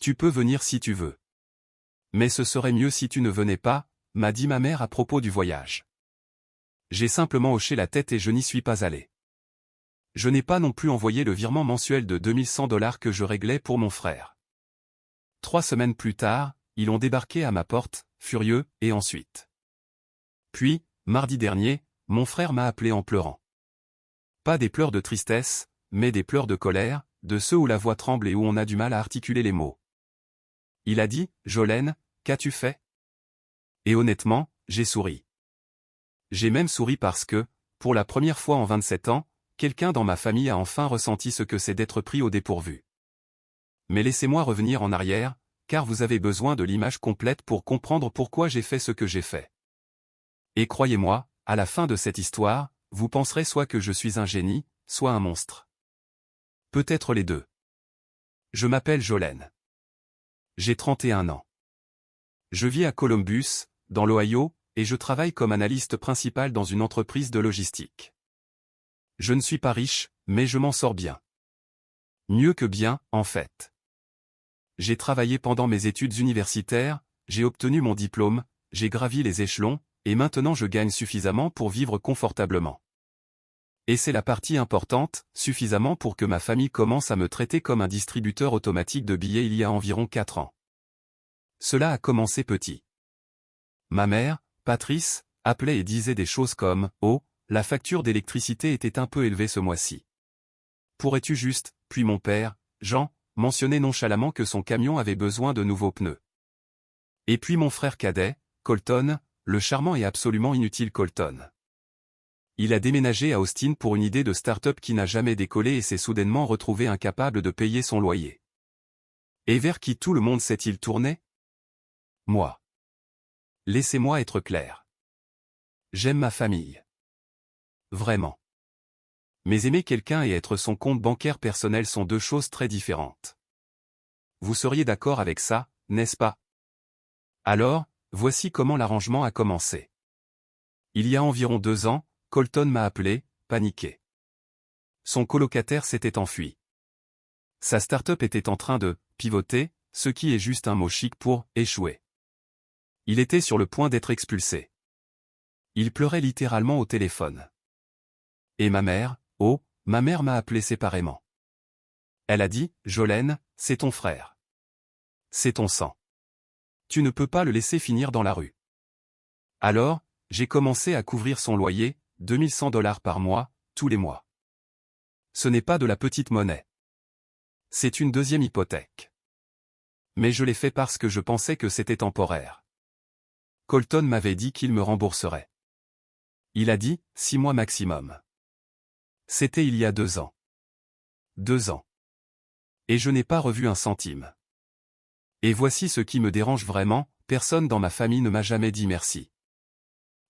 Tu peux venir si tu veux. Mais ce serait mieux si tu ne venais pas, m'a dit ma mère à propos du voyage. J'ai simplement hoché la tête et je n'y suis pas allé. Je n'ai pas non plus envoyé le virement mensuel de $2100 que je réglais pour mon frère. 3 semaines plus tard, ils ont débarqué à ma porte, furieux, et ensuite. Puis, mardi dernier, mon frère m'a appelé en pleurant. Pas des pleurs de tristesse, mais des pleurs de colère, de ceux où la voix tremble et où on a du mal à articuler les mots. Il a dit, « Jolène, qu'as-tu fait ?» Et honnêtement, j'ai souri. J'ai même souri parce que, pour la première fois en 27 ans, quelqu'un dans ma famille a enfin ressenti ce que c'est d'être pris au dépourvu. Mais laissez-moi revenir en arrière, car vous avez besoin de l'image complète pour comprendre pourquoi j'ai fait ce que j'ai fait. Et croyez-moi, à la fin de cette histoire, vous penserez soit que je suis un génie, soit un monstre. Peut-être les deux. Je m'appelle Jolène. J'ai 31 ans. Je vis à Columbus, dans l'Ohio, et je travaille comme analyste principal dans une entreprise de logistique. Je ne suis pas riche, mais je m'en sors bien. Mieux que bien, en fait. J'ai travaillé pendant mes études universitaires, j'ai obtenu mon diplôme, j'ai gravi les échelons, et maintenant je gagne suffisamment pour vivre confortablement. Et c'est la partie importante, suffisamment pour que ma famille commence à me traiter comme un distributeur automatique de billets il y a environ 4 ans. Cela a commencé petit. Ma mère, Patrice, appelait et disait des choses comme « Oh, la facture d'électricité était un peu élevée ce mois-ci. Pourrais-tu juste ?» Puis mon père, Jean, mentionnait nonchalamment que son camion avait besoin de nouveaux pneus. Et puis mon frère cadet, Colton, le charmant et absolument inutile Colton. Il a déménagé à Austin pour une idée de start-up qui n'a jamais décollé et s'est soudainement retrouvé incapable de payer son loyer. Et vers qui tout le monde s'est-il tourné? Moi. Laissez-moi être clair. J'aime ma famille. Vraiment. Mais aimer quelqu'un et être son compte bancaire personnel sont deux choses très différentes. Vous seriez d'accord avec ça, n'est-ce pas? Alors, voici comment l'arrangement a commencé. Il y a environ 2 ans, Colton m'a appelé, paniqué. Son colocataire s'était enfui. Sa start-up était en train de pivoter, ce qui est juste un mot chic pour échouer. Il était sur le point d'être expulsé. Il pleurait littéralement au téléphone. Et ma mère, oh, ma mère m'a appelé séparément. Elle a dit, « Jolène, c'est ton frère. C'est ton sang. Tu ne peux pas le laisser finir dans la rue. » Alors, j'ai commencé à couvrir son loyer, $2100 par mois, tous les mois. Ce n'est pas de la petite monnaie. C'est une deuxième hypothèque. Mais je l'ai fait parce que je pensais que c'était temporaire. Colton m'avait dit qu'il me rembourserait. Il a dit, 6 mois maximum. C'était il y a 2 ans. 2 ans. Et je n'ai pas revu un centime. Et voici ce qui me dérange vraiment, personne dans ma famille ne m'a jamais dit merci.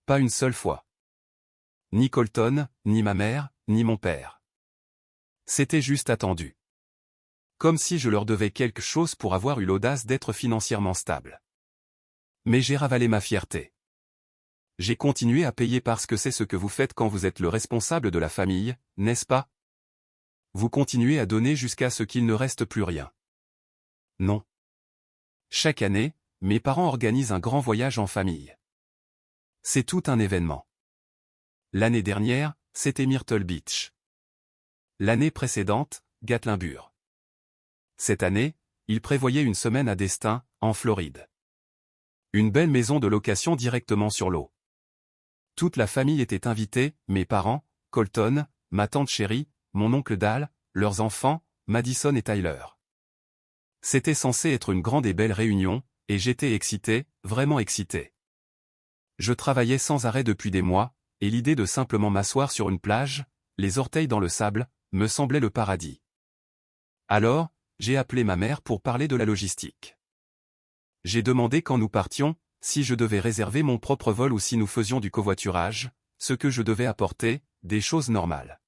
Pas une seule fois. Ni Colton, ni ma mère, ni mon père. C'était juste attendu. Comme si je leur devais quelque chose pour avoir eu l'audace d'être financièrement stable. Mais j'ai ravalé ma fierté. J'ai continué à payer parce que c'est ce que vous faites quand vous êtes le responsable de la famille, n'est-ce pas? Vous continuez à donner jusqu'à ce qu'il ne reste plus rien. Non. Chaque année, mes parents organisent un grand voyage en famille. C'est tout un événement. L'année dernière, c'était Myrtle Beach. L'année précédente, Gatlinburg. Cette année, ils prévoyaient une semaine à Destin, en Floride. Une belle maison de location directement sur l'eau. Toute la famille était invitée, mes parents, Colton, ma tante chérie, mon oncle Dal, leurs enfants, Madison et Tyler. C'était censé être une grande et belle réunion, et j'étais excité, vraiment excité. Je travaillais sans arrêt depuis des mois, et l'idée de simplement m'asseoir sur une plage, les orteils dans le sable, me semblait le paradis. Alors, j'ai appelé ma mère pour parler de la logistique. J'ai demandé quand nous partions, si je devais réserver mon propre vol ou si nous faisions du covoiturage, ce que je devais apporter, des choses normales.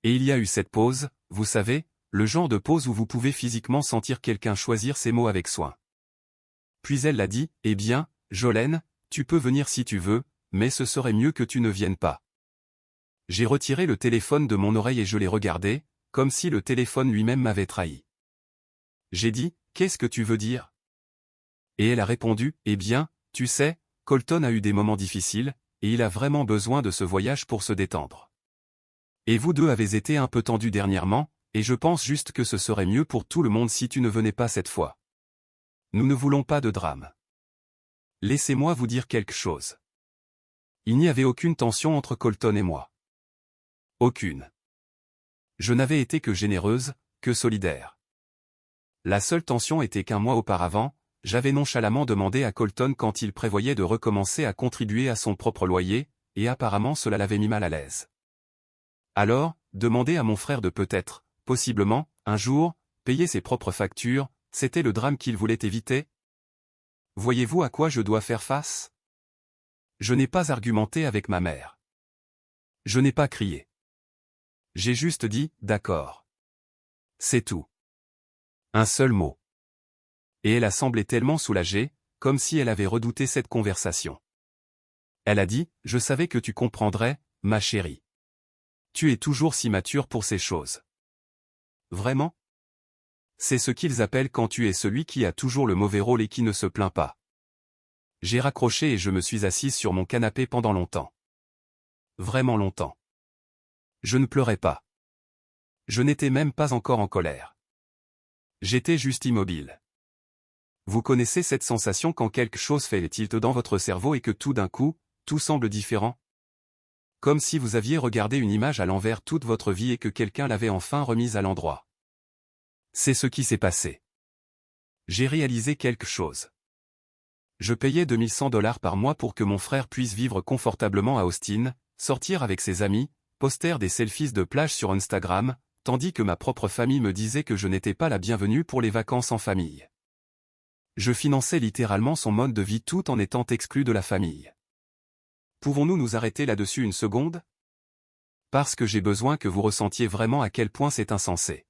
Et il y a eu cette pause, vous savez, le genre de pause où vous pouvez physiquement sentir quelqu'un choisir ses mots avec soin. Puis elle l'a dit, « Eh bien, Jolène, tu peux venir si tu veux, mais ce serait mieux que tu ne viennes pas. » J'ai retiré le téléphone de mon oreille et je l'ai regardé, comme si le téléphone lui-même m'avait trahi. J'ai dit, qu'est-ce que tu veux dire? Et elle a répondu, eh bien, tu sais, Colton a eu des moments difficiles, et il a vraiment besoin de ce voyage pour se détendre. Et vous deux avez été un peu tendus dernièrement, et je pense juste que ce serait mieux pour tout le monde si tu ne venais pas cette fois. Nous ne voulons pas de drame. Laissez-moi vous dire quelque chose. Il n'y avait aucune tension entre Colton et moi. Aucune. Je n'avais été que généreuse, que solidaire. La seule tension était qu'un mois auparavant, j'avais nonchalamment demandé à Colton quand il prévoyait de recommencer à contribuer à son propre loyer, et apparemment cela l'avait mis mal à l'aise. Alors, demander à mon frère de peut-être, possiblement, un jour, payer ses propres factures, c'était le drame qu'il voulait éviter? Voyez-vous à quoi je dois faire face? Je n'ai pas argumenté avec ma mère. Je n'ai pas crié. J'ai juste dit, d'accord. C'est tout. Un seul mot. Et elle a semblé tellement soulagée, comme si elle avait redouté cette conversation. Elle a dit, je savais que tu comprendrais, ma chérie. Tu es toujours si mature pour ces choses. Vraiment? C'est ce qu'ils appellent quand tu es celui qui a toujours le mauvais rôle et qui ne se plaint pas. J'ai raccroché et je me suis assise sur mon canapé pendant longtemps. Vraiment longtemps. Je ne pleurais pas. Je n'étais même pas encore en colère. J'étais juste immobile. Vous connaissez cette sensation quand quelque chose fait le tilt dans votre cerveau et que tout d'un coup, tout semble différent? Comme si vous aviez regardé une image à l'envers toute votre vie et que quelqu'un l'avait enfin remise à l'endroit. C'est ce qui s'est passé. J'ai réalisé quelque chose. Je payais $2100 par mois pour que mon frère puisse vivre confortablement à Austin, sortir avec ses amis, poster des selfies de plage sur Instagram, tandis que ma propre famille me disait que je n'étais pas la bienvenue pour les vacances en famille. Je finançais littéralement son mode de vie tout en étant exclu de la famille. Pouvons-nous nous arrêter là-dessus une seconde? Parce que j'ai besoin que vous ressentiez vraiment à quel point c'est insensé.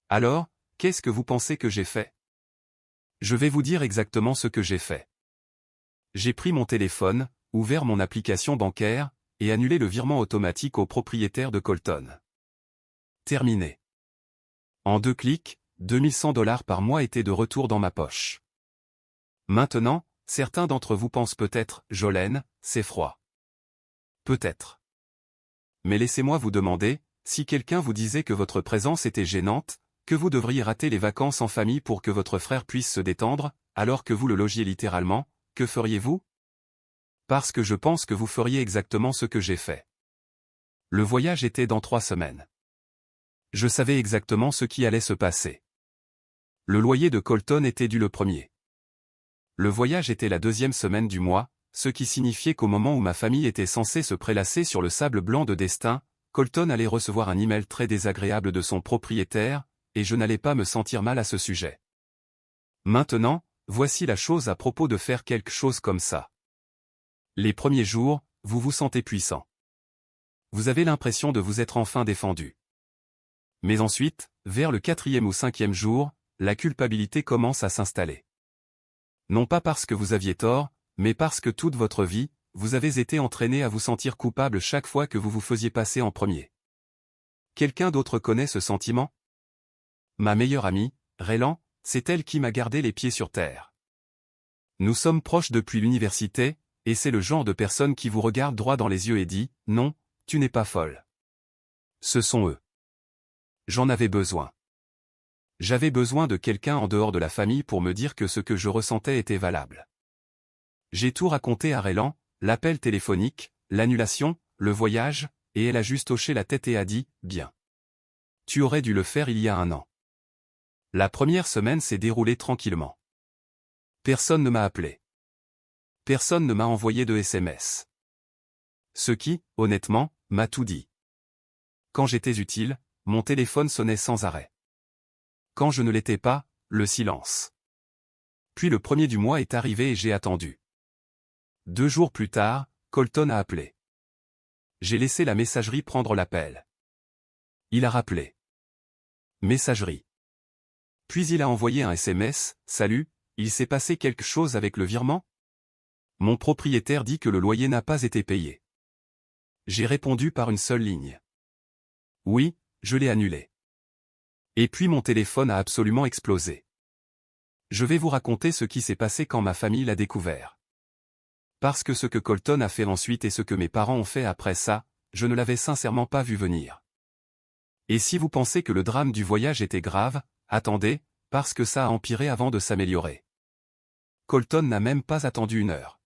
Alors, qu'est-ce que vous pensez que j'ai fait? Je vais vous dire exactement ce que j'ai fait. J'ai pris mon téléphone, ouvert mon application bancaire, et annulé le virement automatique au propriétaire de Colton. Terminé. En 2 clics, $2100 par mois étaient de retour dans ma poche. Maintenant, certains d'entre vous pensent peut-être, Jolene, c'est froid. Peut-être. Mais laissez-moi vous demander, si quelqu'un vous disait que votre présence était gênante, que vous devriez rater les vacances en famille pour que votre frère puisse se détendre, alors que vous le logiez littéralement, que feriez-vous? Parce que je pense que vous feriez exactement ce que j'ai fait. Le voyage était dans 3 semaines. Je savais exactement ce qui allait se passer. Le loyer de Colton était dû le 1er. Le voyage était la 2e semaine du mois, ce qui signifiait qu'au moment où ma famille était censée se prélasser sur le sable blanc de destin, Colton allait recevoir un email très désagréable de son propriétaire, et je n'allais pas me sentir mal à ce sujet. Maintenant, voici la chose à propos de faire quelque chose comme ça. Les premiers jours, vous vous sentez puissant. Vous avez l'impression de vous être enfin défendu. Mais ensuite, vers le 4e ou 5e jour, la culpabilité commence à s'installer. Non pas parce que vous aviez tort, mais parce que toute votre vie, vous avez été entraîné à vous sentir coupable chaque fois que vous vous faisiez passer en premier. Quelqu'un d'autre connaît ce sentiment? Ma meilleure amie, Raylan, c'est elle qui m'a gardé les pieds sur terre. Nous sommes proches depuis l'université, et c'est le genre de personne qui vous regarde droit dans les yeux et dit « Non, tu n'es pas folle ». Ce sont eux. J'en avais besoin. J'avais besoin de quelqu'un en dehors de la famille pour me dire que ce que je ressentais était valable. J'ai tout raconté à Raylan, l'appel téléphonique, l'annulation, le voyage, et elle a juste hoché la tête et a dit « Bien. Tu aurais dû le faire il y a 1 an. » La première semaine s'est déroulée tranquillement. Personne ne m'a appelé. Personne ne m'a envoyé de SMS. Ce qui, honnêtement, m'a tout dit. Quand j'étais utile, mon téléphone sonnait sans arrêt. Quand je ne l'étais pas, le silence. Puis le 1er du mois est arrivé et j'ai attendu. 2 jours plus tard, Colton a appelé. J'ai laissé la messagerie prendre l'appel. Il a rappelé. Messagerie. Puis il a envoyé un SMS, « Salut, il s'est passé quelque chose avec le virement? Mon propriétaire dit que le loyer n'a pas été payé. » J'ai répondu par une seule ligne. Oui, je l'ai annulé. Et puis mon téléphone a absolument explosé. Je vais vous raconter ce qui s'est passé quand ma famille l'a découvert. Parce que ce que Colton a fait ensuite et ce que mes parents ont fait après ça, je ne l'avais sincèrement pas vu venir. Et si vous pensez que le drame du voyage était grave, attendez, parce que ça a empiré avant de s'améliorer. Colton n'a même pas attendu 1 heure.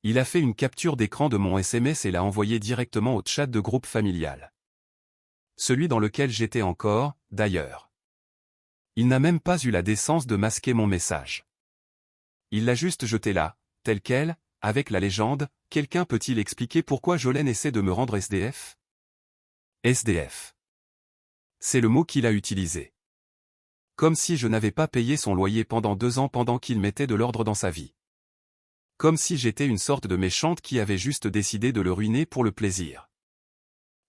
Il a fait une capture d'écran de mon SMS et l'a envoyé directement au chat de groupe familial. Celui dans lequel j'étais encore, d'ailleurs. Il n'a même pas eu la décence de masquer mon message. Il l'a juste jeté là, tel quel, avec la légende « Quelqu'un peut-il expliquer pourquoi Jolene essaie de me rendre SDF ?» SDF. C'est le mot qu'il a utilisé. Comme si je n'avais pas payé son loyer pendant 2 ans pendant qu'il mettait de l'ordre dans sa vie. Comme si j'étais une sorte de méchante qui avait juste décidé de le ruiner pour le plaisir.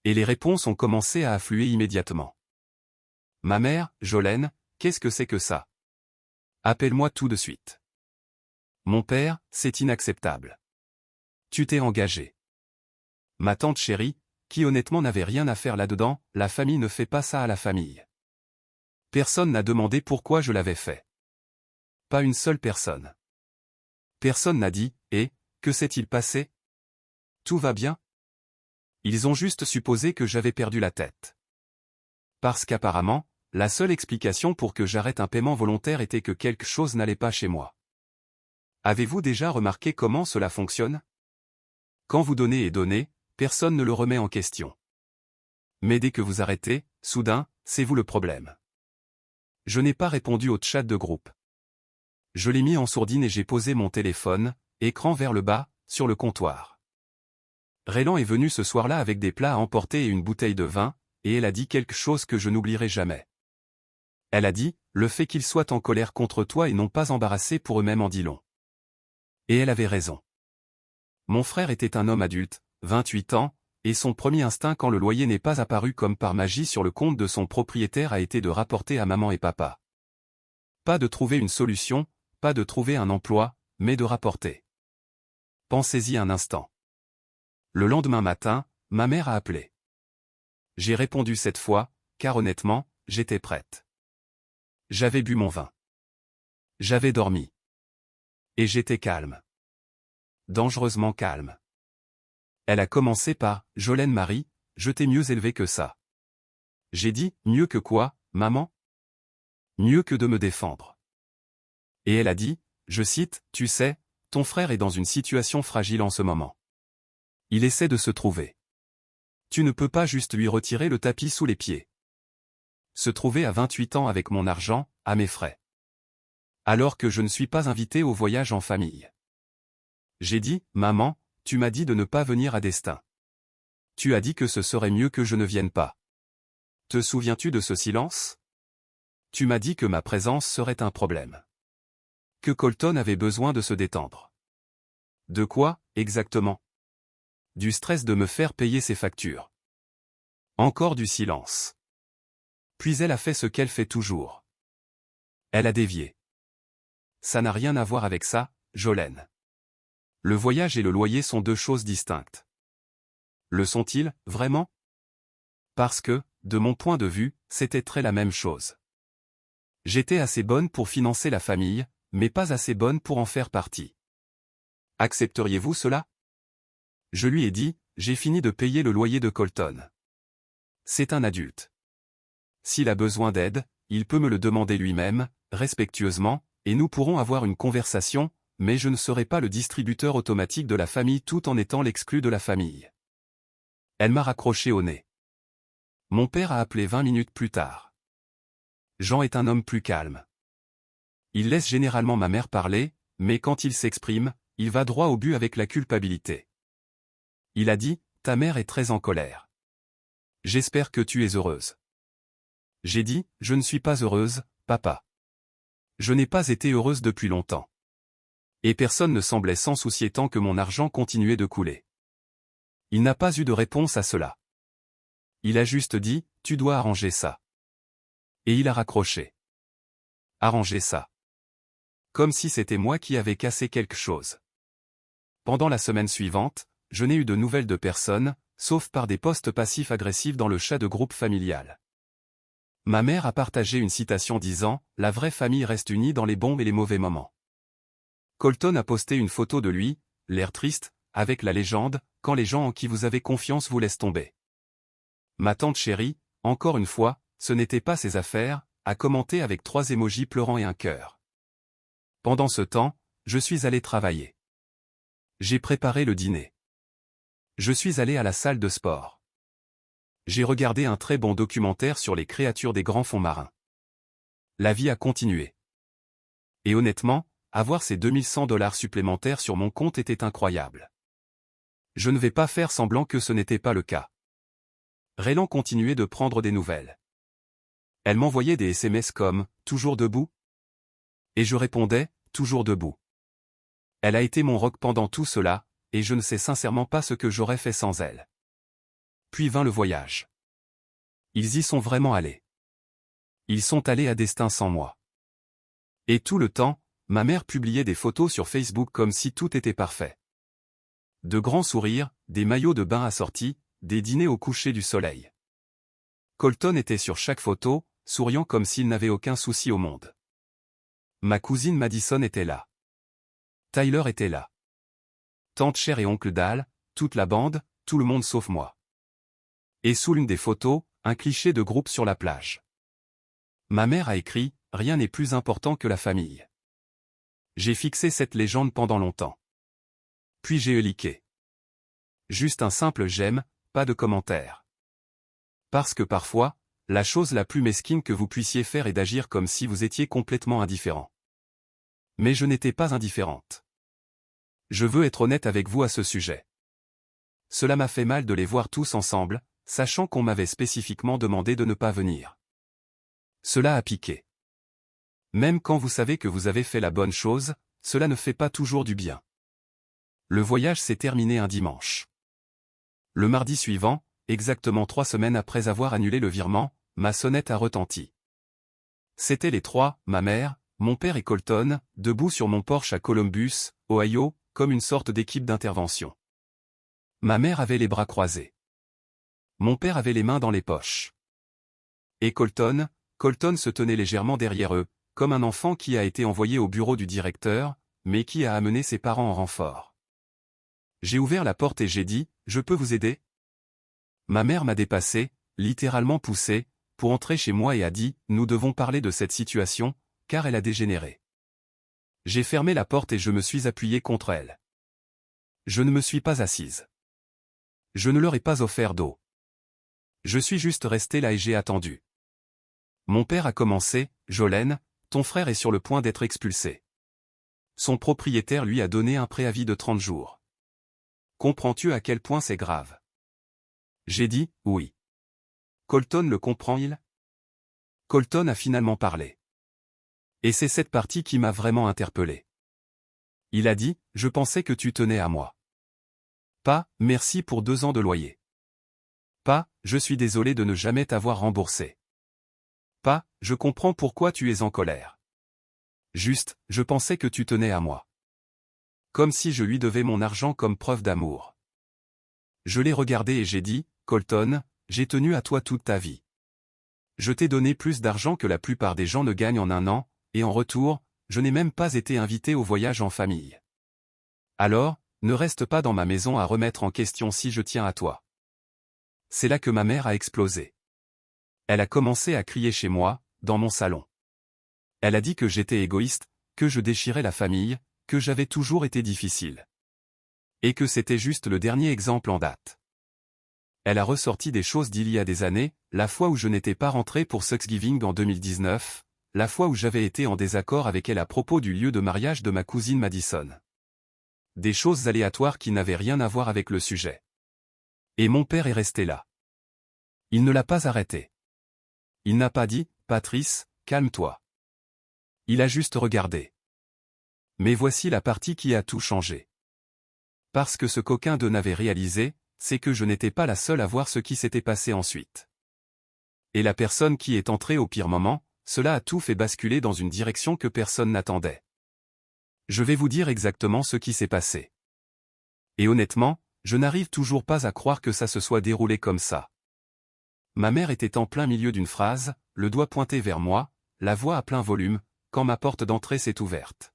Et les réponses ont commencé à affluer immédiatement. Ma mère, Jolene, qu'est-ce que c'est que ça? Appelle-moi tout de suite. Mon père, c'est inacceptable. Tu t'es engagé. Ma tante chérie, qui honnêtement n'avait rien à faire là-dedans, la famille ne fait pas ça à la famille. Personne n'a demandé pourquoi je l'avais fait. Pas une seule personne. Personne n'a dit « Et, que s'est-il passé? Tout va bien ?» Ils ont juste supposé que j'avais perdu la tête. Parce qu'apparemment, la seule explication pour que j'arrête un paiement volontaire était que quelque chose n'allait pas chez moi. Avez-vous déjà remarqué comment cela fonctionne? Quand vous donnez et donnez, personne ne le remet en question. Mais dès que vous arrêtez, soudain, c'est vous le problème. Je n'ai pas répondu au chat de groupe. Je l'ai mis en sourdine et j'ai posé mon téléphone, écran vers le bas, sur le comptoir. Raylan est venu ce soir-là avec des plats à emporter et une bouteille de vin, et elle a dit quelque chose que je n'oublierai jamais. Elle a dit, le fait qu'ils soient en colère contre toi et non pas embarrassés pour eux-mêmes en dit long. Et elle avait raison. Mon frère était un homme adulte, 28 ans, et son premier instinct quand le loyer n'est pas apparu comme par magie sur le compte de son propriétaire a été de rapporter à maman et papa. Pas de trouver une solution, pas de trouver un emploi, mais de rapporter. Pensez-y un instant. Le lendemain matin, ma mère a appelé. J'ai répondu cette fois, car honnêtement, j'étais prête. J'avais bu mon vin. J'avais dormi. Et j'étais calme. Dangereusement calme. Elle a commencé par « Jolene Marie, je t'ai mieux élevé que ça. » J'ai dit « Mieux que quoi, maman ? » Mieux que de me défendre. Et elle a dit, je cite, « Tu sais, ton frère est dans une situation fragile en ce moment. Il essaie de se trouver. Tu ne peux pas juste lui retirer le tapis sous les pieds. Se trouver à 28 ans avec mon argent, à mes frais. Alors que je ne suis pas invité au voyage en famille. » J'ai dit, « Maman, tu m'as dit de ne pas venir à destin. Tu as dit que ce serait mieux que je ne vienne pas. Te souviens-tu de ce silence? Tu m'as dit que ma présence serait un problème. Que Colton avait besoin de se détendre. De quoi, exactement? Du stress de me faire payer ses factures. Encore du silence. Puis elle a fait ce qu'elle fait toujours. Elle a dévié. Ça n'a rien à voir avec ça, Jolene. Le voyage et le loyer sont 2 choses distinctes. Le sont-ils, vraiment? Parce que, de mon point de vue, c'était très la même chose. J'étais assez bonne pour financer la famille, mais pas assez bonne pour en faire partie. Accepteriez-vous cela? Je lui ai dit, j'ai fini de payer le loyer de Colton. C'est un adulte. S'il a besoin d'aide, il peut me le demander lui-même, respectueusement, et nous pourrons avoir une conversation, mais je ne serai pas le distributeur automatique de la famille tout en étant l'exclu de la famille. Elle m'a raccroché au nez. Mon père a appelé 20 minutes plus tard. Jean est un homme plus calme. Il laisse généralement ma mère parler, mais quand il s'exprime, il va droit au but avec la culpabilité. Il a dit, « Ta mère est très en colère. J'espère que tu es heureuse. » J'ai dit, « Je ne suis pas heureuse, papa. Je n'ai pas été heureuse depuis longtemps. » Et personne ne semblait s'en soucier tant que mon argent continuait de couler. Il n'a pas eu de réponse à cela. Il a juste dit, « Tu dois arranger ça. » Et il a raccroché. Arranger ça. Comme si c'était moi qui avais cassé quelque chose. Pendant la semaine suivante, je n'ai eu de nouvelles de personne, sauf par des posts passifs agressifs dans le chat de groupe familial. Ma mère a partagé une citation disant « La vraie famille reste unie dans les bons et les mauvais moments ». Colton a posté une photo de lui, l'air triste, avec la légende « Quand les gens en qui vous avez confiance vous laissent tomber ». Ma tante chérie, encore une fois, ce n'était pas ses affaires, a commenté avec 3 émojis pleurant et un cœur. Pendant ce temps, je suis allé travailler. J'ai préparé le dîner. Je suis allé à la salle de sport. J'ai regardé un très bon documentaire sur les créatures des grands fonds marins. La vie a continué. Et honnêtement, avoir ces $2100 supplémentaires sur mon compte était incroyable. Je ne vais pas faire semblant que ce n'était pas le cas. Raylan continuait de prendre des nouvelles. Elle m'envoyait des SMS comme « Toujours debout ?» Et je répondais « Toujours debout ». Elle a été mon rock pendant tout cela, et je ne sais sincèrement pas ce que j'aurais fait sans elle. Puis vint le voyage. Ils y sont vraiment allés. Ils sont allés à destin sans moi. Et tout le temps, ma mère publiait des photos sur Facebook comme si tout était parfait. De grands sourires, des maillots de bain assortis, des dîners au coucher du soleil. Colton était sur chaque photo, souriant comme s'il n'avait aucun souci au monde. Ma cousine Madison était là. Tyler était là. Tante Cher et oncle Dal, toute la bande, tout le monde sauf moi. Et sous l'une des photos, un cliché de groupe sur la plage. Ma mère a écrit « Rien n'est plus important que la famille ». J'ai fixé cette légende pendant longtemps. Puis j'ai liké. Juste un simple j'aime, pas de commentaire. Parce que parfois, la chose la plus mesquine que vous puissiez faire est d'agir comme si vous étiez complètement indifférent. Mais je n'étais pas indifférente. Je veux être honnête avec vous à ce sujet. Cela m'a fait mal de les voir tous ensemble, sachant qu'on m'avait spécifiquement demandé de ne pas venir. Cela a piqué. Même quand vous savez que vous avez fait la bonne chose, cela ne fait pas toujours du bien. Le voyage s'est terminé un dimanche. Le mardi suivant, exactement 3 semaines après avoir annulé le virement, ma sonnette a retenti. C'étaient les 3, ma mère, mon père et Colton, debout sur mon porche à Columbus, Ohio, comme une sorte d'équipe d'intervention. Ma mère avait les bras croisés. Mon père avait les mains dans les poches. Et Colton se tenait légèrement derrière eux, comme un enfant qui a été envoyé au bureau du directeur, mais qui a amené ses parents en renfort. J'ai ouvert la porte et j'ai dit « Je peux vous aider ?» Ma mère m'a dépassé, littéralement poussé, pour entrer chez moi et a dit « Nous devons parler de cette situation, car elle a dégénéré. » J'ai fermé la porte et je me suis appuyé contre elle. Je ne me suis pas assise. Je ne leur ai pas offert d'eau. Je suis juste resté là et j'ai attendu. Mon père a commencé « Jolene, ton frère est sur le point d'être expulsé. Son propriétaire lui a donné un préavis de 30 jours. Comprends-tu à quel point c'est grave ? » J'ai dit « Oui. » Colton le comprend-il ? Colton a finalement parlé. Et c'est cette partie qui m'a vraiment interpellé. Il a dit « Je pensais que tu tenais à moi. » Pas « Merci pour 2 ans de loyer. » Pas « Je suis désolé de ne jamais t'avoir remboursé. » Pas « Je comprends pourquoi tu es en colère. » Juste « Je pensais que tu tenais à moi. » Comme si je lui devais mon argent comme preuve d'amour. Je l'ai regardé et j'ai dit « Colton, j'ai tenu à toi toute ta vie. Je t'ai donné plus d'argent que la plupart des gens ne gagnent en un an, et en retour, je n'ai même pas été invité au voyage en famille. Alors, ne reste pas dans ma maison à remettre en question si je tiens à toi. » C'est là que ma mère a explosé. Elle a commencé à crier chez moi, dans mon salon. Elle a dit que j'étais égoïste, que je déchirais la famille, que j'avais toujours été difficile. Et que c'était juste le dernier exemple en date. Elle a ressorti des choses d'il y a des années, la fois où je n'étais pas rentré pour Thanksgiving en 2019, la fois où j'avais été en désaccord avec elle à propos du lieu de mariage de ma cousine Madison. Des choses aléatoires qui n'avaient rien à voir avec le sujet. Et mon père est resté là. Il ne l'a pas arrêté. Il n'a pas dit « Patrice, calme-toi ». Il a juste regardé. Mais voici la partie qui a tout changé. Parce que ce coquin de n'avait réalisé, c'est que je n'étais pas la seule à voir ce qui s'était passé ensuite. Et la personne qui est entrée au pire moment, cela a tout fait basculer dans une direction que personne n'attendait. Je vais vous dire exactement ce qui s'est passé. Et honnêtement, je n'arrive toujours pas à croire que ça se soit déroulé comme ça. Ma mère était en plein milieu d'une phrase, le doigt pointé vers moi, la voix à plein volume, quand ma porte d'entrée s'est ouverte.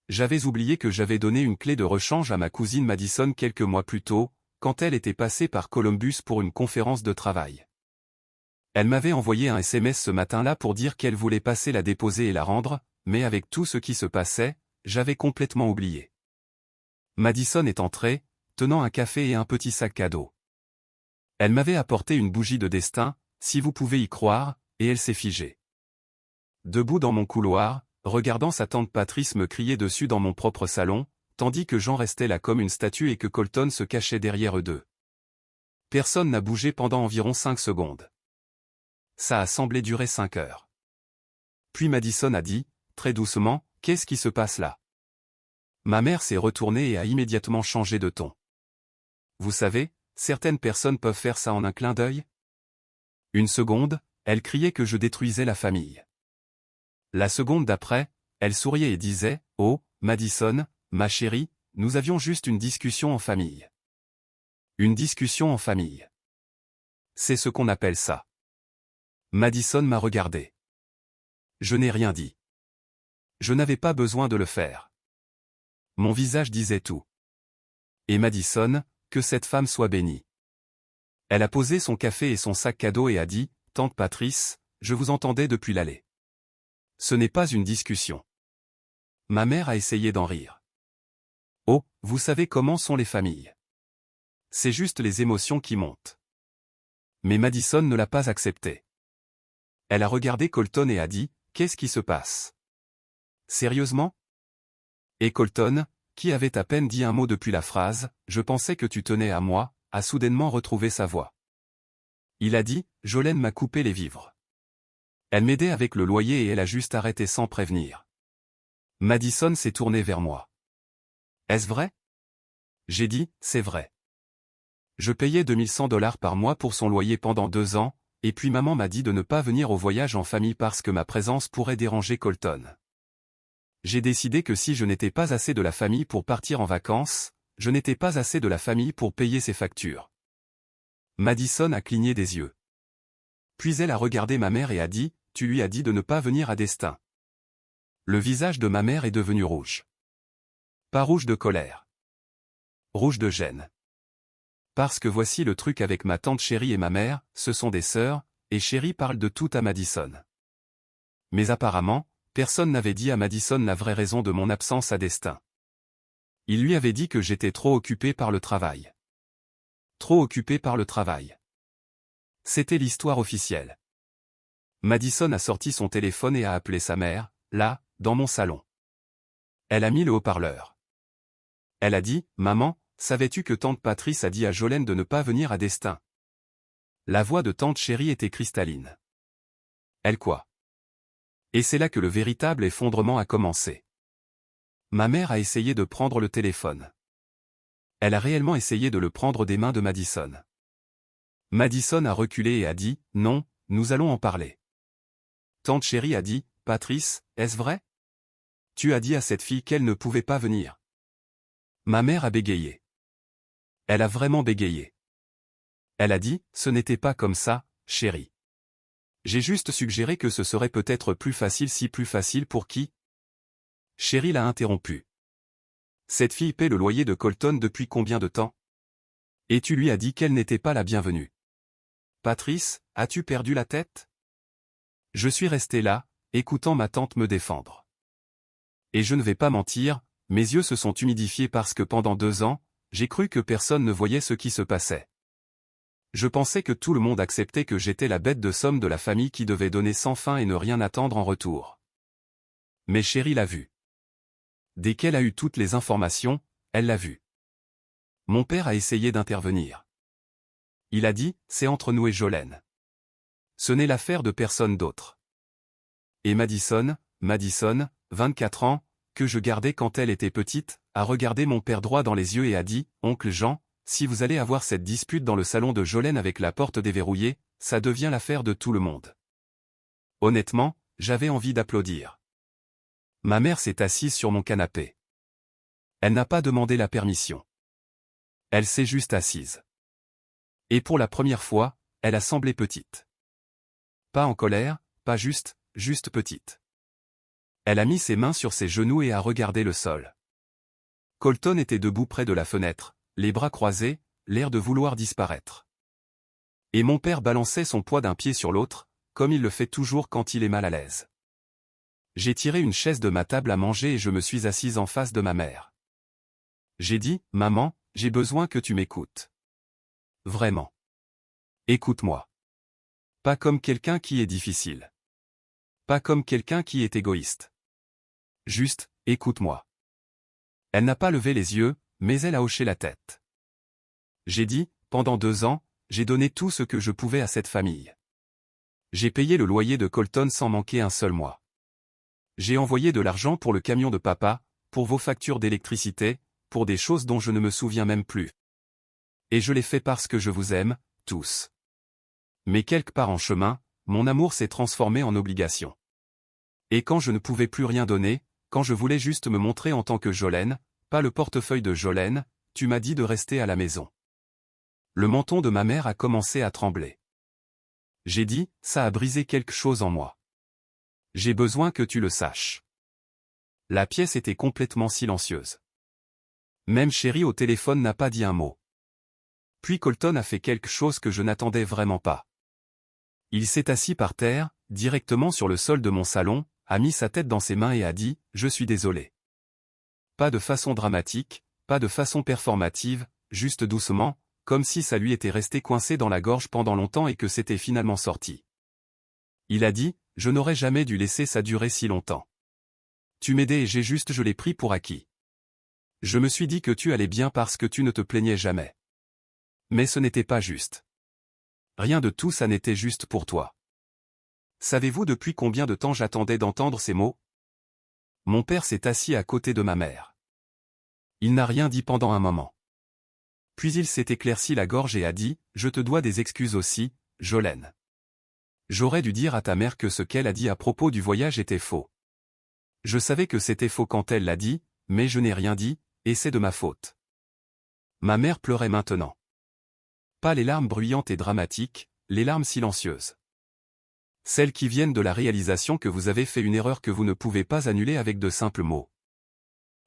J'avais oublié que j'avais donné une clé de rechange à ma cousine Madison quelques mois plus tôt, quand elle était passée par Columbus pour une conférence de travail. Elle m'avait envoyé un SMS ce matin-là pour dire qu'elle voulait passer la déposer et la rendre, mais avec tout ce qui se passait, j'avais complètement oublié. Madison est entrée, tenant un café et un petit sac cadeau. Elle m'avait apporté une bougie de destin, si vous pouvez y croire, et elle s'est figée. Debout dans mon couloir, regardant sa tante Patrice me crier dessus dans mon propre salon, tandis que Jean restait là comme une statue et que Colton se cachait derrière eux deux. Personne n'a bougé pendant environ 5 secondes. Ça a semblé durer 5 heures. Puis Madison a dit, très doucement, « Qu'est-ce qui se passe là ?» Ma mère s'est retournée et a immédiatement changé de ton. Vous savez, certaines personnes peuvent faire ça en un clin d'œil. Une seconde, elle criait que je détruisais la famille. La seconde d'après, elle souriait et disait, « Oh, Madison, ma chérie, nous avions juste une discussion en famille. » Une discussion en famille. C'est ce qu'on appelle ça. Madison m'a regardé. Je n'ai rien dit. Je n'avais pas besoin de le faire. Mon visage disait tout. Et Madison, que cette femme soit bénie. Elle a posé son café et son sac cadeau et a dit, « Tante Patrice, je vous entendais depuis l'allée. » Ce n'est pas une discussion. Ma mère a essayé d'en rire. Oh, vous savez comment sont les familles. C'est juste les émotions qui montent. Mais Madison ne l'a pas accepté. Elle a regardé Colton et a dit, « Qu'est-ce qui se passe ? » Sérieusement ? Et Colton, qui avait à peine dit un mot depuis la phrase, « Je pensais que tu tenais à moi », a soudainement retrouvé sa voix. Il a dit, « Jolene m'a coupé les vivres. Elle m'aidait avec le loyer et elle a juste arrêté sans prévenir. » Madison s'est tournée vers moi. « Est-ce vrai ?» J'ai dit, « C'est vrai. Je payais 2100 $ par mois pour son loyer pendant 2 ans, et puis maman m'a dit de ne pas venir au voyage en famille parce que ma présence pourrait déranger Colton. J'ai décidé que si je n'étais pas assez de la famille pour partir en vacances, je n'étais pas assez de la famille pour payer ses factures. » Madison a cligné des yeux. Puis elle a regardé ma mère et a dit, « Tu lui as dit de ne pas venir à Destin. » Le visage de ma mère est devenu rouge. Pas rouge de colère. Rouge de gêne. Parce que voici le truc avec ma tante Chérie et ma mère, ce sont des sœurs, et Chérie parle de tout à Madison. Mais apparemment, personne n'avait dit à Madison la vraie raison de mon absence à Destin. Il lui avait dit que j'étais trop occupé par le travail. Trop occupé par le travail. C'était l'histoire officielle. Madison a sorti son téléphone et a appelé sa mère, là, dans mon salon. Elle a mis le haut-parleur. Elle a dit, « Maman, savais-tu que tante Patrice a dit à Jolene de ne pas venir à Destin ?» La voix de tante Chérie était cristalline. Elle quoi? Et c'est là que le véritable effondrement a commencé. Ma mère a essayé de prendre le téléphone. Elle a réellement essayé de le prendre des mains de Madison. Madison a reculé et a dit, « Non, nous allons en parler. » Tante Chérie a dit, « Patrice, est-ce vrai? Tu as dit à cette fille qu'elle ne pouvait pas venir. » Ma mère a bégayé. Elle a vraiment bégayé. Elle a dit, « Ce n'était pas comme ça, chérie. J'ai juste suggéré que ce serait peut-être plus facile si plus facile pour qui ?» Chérie l'a interrompu. « Cette fille paie le loyer de Colton depuis combien de temps? Et tu lui as dit qu'elle n'était pas la bienvenue. Patrice, as-tu perdu la tête? » Je suis resté là, écoutant ma tante me défendre. Et je ne vais pas mentir, mes yeux se sont humidifiés parce que pendant 2 ans, j'ai cru que personne ne voyait ce qui se passait. Je pensais que tout le monde acceptait que j'étais la bête de somme de la famille qui devait donner sans fin et ne rien attendre en retour. Mais Chérie l'a vu. Dès qu'elle a eu toutes les informations, elle l'a vu. Mon père a essayé d'intervenir. Il a dit, « C'est entre nous et Jolene. Ce n'est l'affaire de personne d'autre. » Et Madison, 24 ans, que je gardais quand elle était petite, a regardé mon père droit dans les yeux et a dit, « Oncle Jean, si vous allez avoir cette dispute dans le salon de Jolene avec la porte déverrouillée, ça devient l'affaire de tout le monde. » Honnêtement, j'avais envie d'applaudir. Ma mère s'est assise sur mon canapé. Elle n'a pas demandé la permission. Elle s'est juste assise. Et pour la première fois, elle a semblé petite. Pas en colère, pas juste petite. Elle a mis ses mains sur ses genoux et a regardé le sol. Colton était debout près de la fenêtre, les bras croisés, l'air de vouloir disparaître. Et mon père balançait son poids d'un pied sur l'autre, comme il le fait toujours quand il est mal à l'aise. J'ai tiré une chaise de ma table à manger et je me suis assise en face de ma mère. J'ai dit, « Maman, j'ai besoin que tu m'écoutes. Vraiment. Écoute-moi. Pas comme quelqu'un qui est difficile. Pas comme quelqu'un qui est égoïste. Juste, écoute-moi. » Elle n'a pas levé les yeux, mais elle a hoché la tête. J'ai dit, pendant 2 ans, j'ai donné tout ce que je pouvais à cette famille. J'ai payé le loyer de Colton sans manquer un seul mois. J'ai envoyé de l'argent pour le camion de papa, pour vos factures d'électricité, pour des choses dont je ne me souviens même plus. Et je l'ai fait parce que je vous aime, tous. Mais quelque part en chemin, mon amour s'est transformé en obligation. Et quand je ne pouvais plus rien donner, quand je voulais juste me montrer en tant que Jolene, pas le portefeuille de Jolene, tu m'as dit de rester à la maison. Le menton de ma mère a commencé à trembler. J'ai dit, ça a brisé quelque chose en moi. J'ai besoin que tu le saches. La pièce était complètement silencieuse. Même Chéri au téléphone n'a pas dit un mot. Puis Colton a fait quelque chose que je n'attendais vraiment pas. Il s'est assis par terre, directement sur le sol de mon salon, a mis sa tête dans ses mains et a dit, « Je suis désolé. » Pas de façon dramatique, pas de façon performative, juste doucement, comme si ça lui était resté coincé dans la gorge pendant longtemps et que c'était finalement sorti. Il a dit, « Je n'aurais jamais dû laisser ça durer si longtemps. Tu m'aidais et je l'ai pris pour acquis. Je me suis dit que tu allais bien parce que tu ne te plaignais jamais. Mais ce n'était pas juste. Rien de tout ça n'était juste pour toi. Savez-vous depuis combien de temps j'attendais d'entendre ces mots ? » Mon père s'est assis à côté de ma mère. Il n'a rien dit pendant un moment. Puis il s'est éclairci la gorge et a dit, « Je te dois des excuses aussi, Jolene. J'aurais dû dire à ta mère que ce qu'elle a dit à propos du voyage était faux. Je savais que c'était faux quand elle l'a dit, mais je n'ai rien dit, et c'est de ma faute. » Ma mère pleurait maintenant. Pas les larmes bruyantes et dramatiques, les larmes silencieuses. Celles qui viennent de la réalisation que vous avez fait une erreur que vous ne pouvez pas annuler avec de simples mots.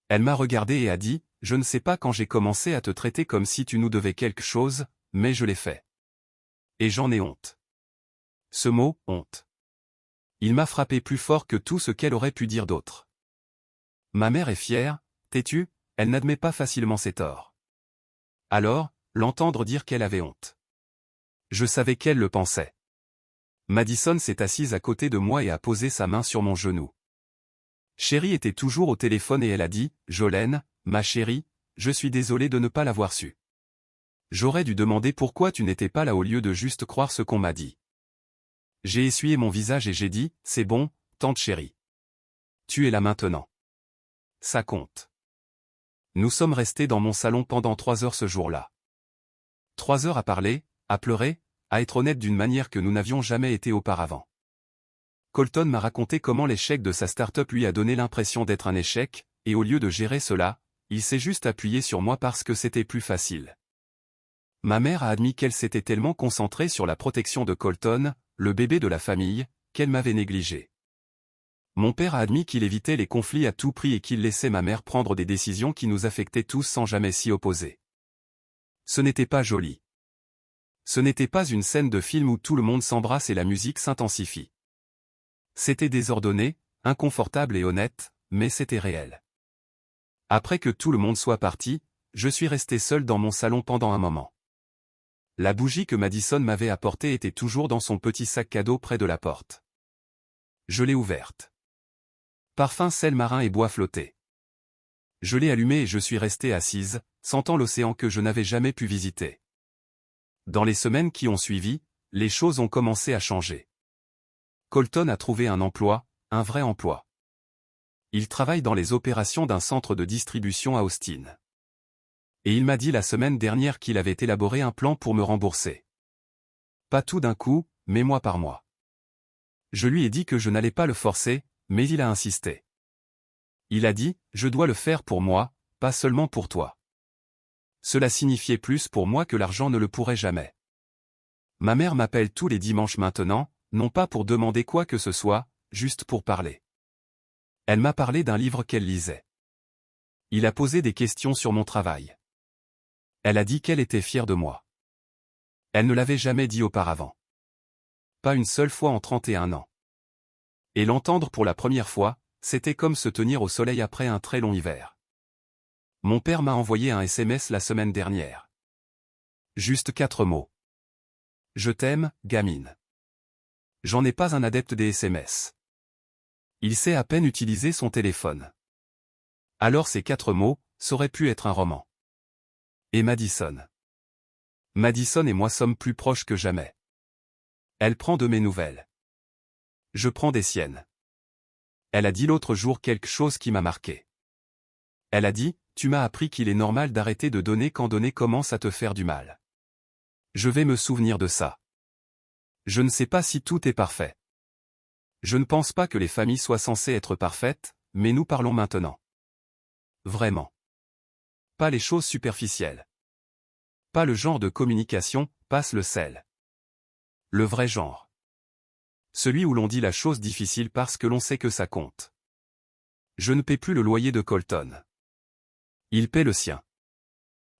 Elle m'a regardé et a dit, « Je ne sais pas quand j'ai commencé à te traiter comme si tu nous devais quelque chose, mais je l'ai fait. Et j'en ai honte. » Ce mot, honte. Il m'a frappé plus fort que tout ce qu'elle aurait pu dire d'autre. Ma mère est fière, têtue, elle n'admet pas facilement ses torts. Alors, l'entendre dire qu'elle avait honte. Je savais qu'elle le pensait. Madison s'est assise à côté de moi et a posé sa main sur mon genou. Chéri était toujours au téléphone et elle a dit, « Jolene, ma chérie, je suis désolée de ne pas l'avoir su. J'aurais dû demander pourquoi tu n'étais pas là au lieu de juste croire ce qu'on m'a dit. » J'ai essuyé mon visage et j'ai dit, « C'est bon, tante chérie. Tu es là maintenant. Ça compte. » Nous sommes restés dans mon salon pendant 3 heures ce jour-là. 3 heures à parler, à pleurer, à être honnête d'une manière que nous n'avions jamais été auparavant. Colton m'a raconté comment l'échec de sa start-up lui a donné l'impression d'être un échec, et au lieu de gérer cela, il s'est juste appuyé sur moi parce que c'était plus facile. Ma mère a admis qu'elle s'était tellement concentrée sur la protection de Colton, le bébé de la famille, qu'elle m'avait négligé. Mon père a admis qu'il évitait les conflits à tout prix et qu'il laissait ma mère prendre des décisions qui nous affectaient tous sans jamais s'y opposer. Ce n'était pas joli. Ce n'était pas une scène de film où tout le monde s'embrasse et la musique s'intensifie. C'était désordonné, inconfortable et honnête, mais c'était réel. Après que tout le monde soit parti, je suis resté seul dans mon salon pendant un moment. La bougie que Madison m'avait apportée était toujours dans son petit sac cadeau près de la porte. Je l'ai ouverte. Parfum sel marin et bois flotté. Je l'ai allumée et je suis restée assise, sentant l'océan que je n'avais jamais pu visiter. Dans les semaines qui ont suivi, les choses ont commencé à changer. Colton a trouvé un emploi, un vrai emploi. Il travaille dans les opérations d'un centre de distribution à Austin. Et il m'a dit la semaine dernière qu'il avait élaboré un plan pour me rembourser. Pas tout d'un coup, mais mois par mois. Je lui ai dit que je n'allais pas le forcer, mais il a insisté. Il a dit, « Je dois le faire pour moi, pas seulement pour toi. » Cela signifiait plus pour moi que l'argent ne le pourrait jamais. Ma mère m'appelle tous les dimanches maintenant, non pas pour demander quoi que ce soit, juste pour parler. Elle m'a parlé d'un livre qu'elle lisait. Il a posé des questions sur mon travail. Elle a dit qu'elle était fière de moi. Elle ne l'avait jamais dit auparavant. Pas une seule fois en 31 ans. Et l'entendre pour la première fois, c'était comme se tenir au soleil après un très long hiver. Mon père m'a envoyé un SMS la semaine dernière. Juste 4 mots. Je t'aime, gamine. J'en ai pas un adepte des SMS. Il sait à peine utiliser son téléphone. Alors ces 4 mots, ça aurait pu être un roman. Et Madison. Madison et moi sommes plus proches que jamais. Elle prend de mes nouvelles. Je prends des siennes. Elle a dit l'autre jour quelque chose qui m'a marqué. Elle a dit, tu m'as appris qu'il est normal d'arrêter de donner quand donner commence à te faire du mal. Je vais me souvenir de ça. Je ne sais pas si tout est parfait. Je ne pense pas que les familles soient censées être parfaites, mais nous parlons maintenant. Vraiment. Pas les choses superficielles. Pas le genre de communication, passe le sel. Le vrai genre. Celui où l'on dit la chose difficile parce que l'on sait que ça compte. Je ne paie plus le loyer de Colton. Il paie le sien.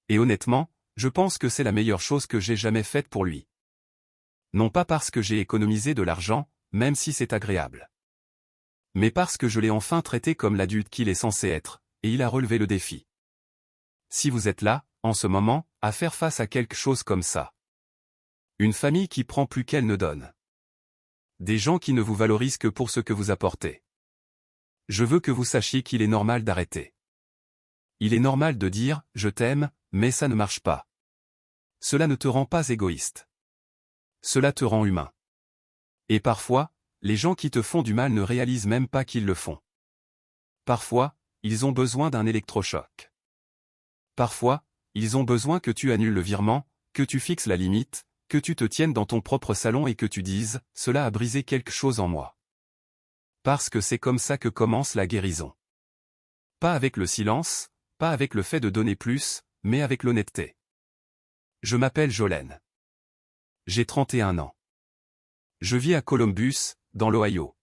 Et honnêtement, je pense que c'est la meilleure chose que j'ai jamais faite pour lui. Non pas parce que j'ai économisé de l'argent, même si c'est agréable. Mais parce que je l'ai enfin traité comme l'adulte qu'il est censé être, et il a relevé le défi. Si vous êtes là, en ce moment, à faire face à quelque chose comme ça. Une famille qui prend plus qu'elle ne donne. Des gens qui ne vous valorisent que pour ce que vous apportez. Je veux que vous sachiez qu'il est normal d'arrêter. Il est normal de dire « je t'aime », mais ça ne marche pas. Cela ne te rend pas égoïste. Cela te rend humain. Et parfois, les gens qui te font du mal ne réalisent même pas qu'ils le font. Parfois, ils ont besoin d'un électrochoc. Parfois, ils ont besoin que tu annules le virement, que tu fixes la limite, que tu te tiennes dans ton propre salon et que tu dises « cela a brisé quelque chose en moi ». Parce que c'est comme ça que commence la guérison. Pas avec le silence, pas avec le fait de donner plus, mais avec l'honnêteté. Je m'appelle Jolene. J'ai 31 ans. Je vis à Columbus, dans l'Ohio.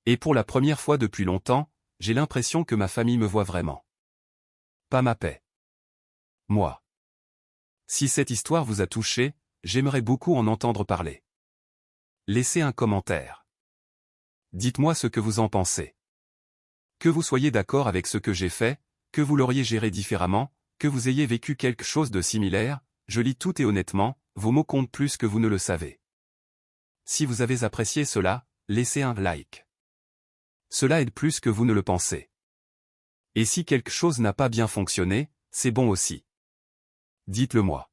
Et pour la première fois depuis longtemps, j'ai l'impression que ma famille me voit vraiment. Pas ma paix. Moi. Si cette histoire vous a touché, j'aimerais beaucoup en entendre parler. Laissez un commentaire. Dites-moi ce que vous en pensez. Que vous soyez d'accord avec ce que j'ai fait, que vous l'auriez géré différemment, que vous ayez vécu quelque chose de similaire, je lis tout et honnêtement, vos mots comptent plus que vous ne le savez. Si vous avez apprécié cela, laissez un like. Cela aide plus que vous ne le pensez. Et si quelque chose n'a pas bien fonctionné, c'est bon aussi. Dites-le moi.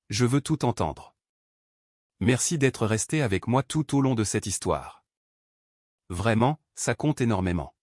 Je veux tout entendre. Merci d'être resté avec moi tout au long de cette histoire. Vraiment, ça compte énormément.